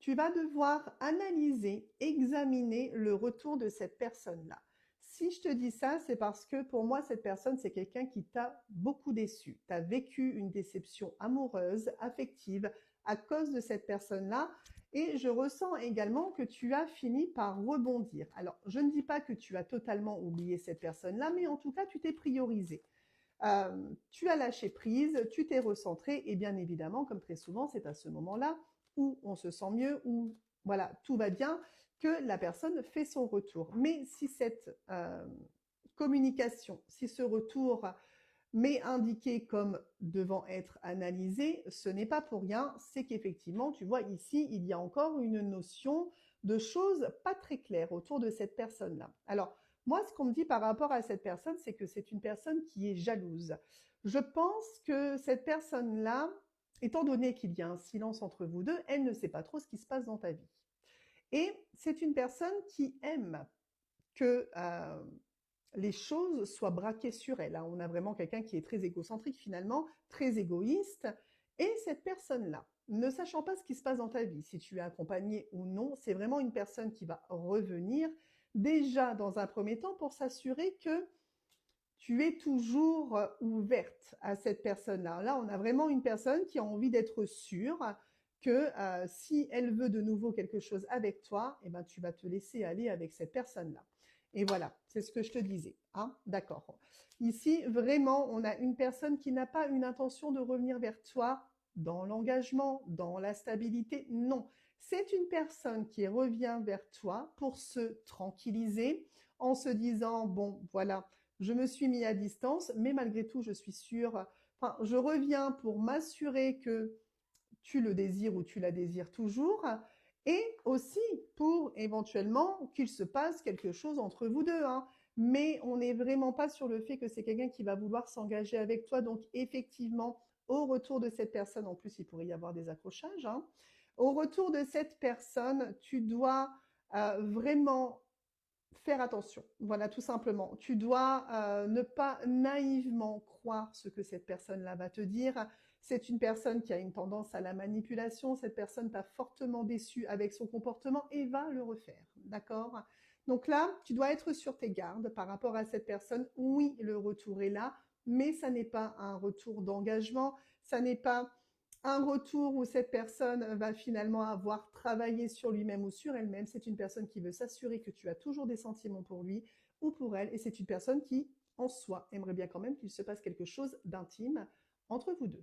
tu vas devoir analyser, examiner le retour de cette personne-là. Si je te dis ça, c'est parce que pour moi, cette personne, c'est quelqu'un qui t'a beaucoup déçu. Tu as vécu une déception amoureuse, affective, à cause de cette personne-là. Et je ressens également que tu as fini par rebondir. Alors, je ne dis pas que tu as totalement oublié cette personne-là, mais en tout cas, tu t'es priorisé. Tu as lâché prise, tu t'es recentré et bien évidemment, comme très souvent, c'est à ce moment-là où on se sent mieux, où voilà, tout va bien, que la personne fait son retour. Mais si cette communication, si ce retour m'est indiqué comme devant être analysé, ce n'est pas pour rien, c'est qu'effectivement, tu vois, ici, il y a encore une notion de choses pas très claires autour de cette personne-là. Alors, moi, ce qu'on me dit par rapport à cette personne, c'est que c'est une personne qui est jalouse. Je pense que cette personne-là, étant donné qu'il y a un silence entre vous deux, elle ne sait pas trop ce qui se passe dans ta vie. Et c'est une personne qui aime que les choses soient braquées sur elle, hein. On a vraiment quelqu'un qui est très égocentrique finalement, très égoïste. Et cette personne-là, ne sachant pas ce qui se passe dans ta vie, si tu es accompagné ou non, c'est vraiment une personne qui va revenir déjà dans un premier temps pour s'assurer que tu es toujours ouverte à cette personne-là. Là, on a vraiment une personne qui a envie d'être sûre que si elle veut de nouveau quelque chose avec toi, eh ben, tu vas te laisser aller avec cette personne-là. Et voilà, c'est ce que je te disais. Hein, d'accord. Ici, vraiment, on a une personne qui n'a pas une intention de revenir vers toi dans l'engagement, dans la stabilité. Non, c'est une personne qui revient vers toi pour se tranquilliser en se disant, bon, voilà, je me suis mis à distance, mais malgré tout, je suis sûre, enfin, je reviens pour m'assurer que tu le désires ou tu la désires toujours, et aussi pour éventuellement qu'il se passe quelque chose entre vous deux, hein. Mais on n'est vraiment pas sur le fait que c'est quelqu'un qui va vouloir s'engager avec toi. Donc effectivement, au retour de cette personne, en plus il pourrait y avoir des accrochages, hein, au retour de cette personne, tu dois vraiment faire attention. Voilà, tout simplement. Tu dois ne pas naïvement croire ce que cette personne-là va te dire. C'est une personne qui a une tendance à la manipulation. Cette personne t'a fortement déçu avec son comportement et va le refaire. D'accord? Donc là, tu dois être sur tes gardes par rapport à cette personne. Oui, le retour est là, mais ça n'est pas un retour d'engagement. Ça n'est pas un retour où cette personne va finalement avoir travaillé sur lui-même ou sur elle-même. C'est une personne qui veut s'assurer que tu as toujours des sentiments pour lui ou pour elle. Et c'est une personne qui, en soi, aimerait bien quand même qu'il se passe quelque chose d'intime entre vous deux.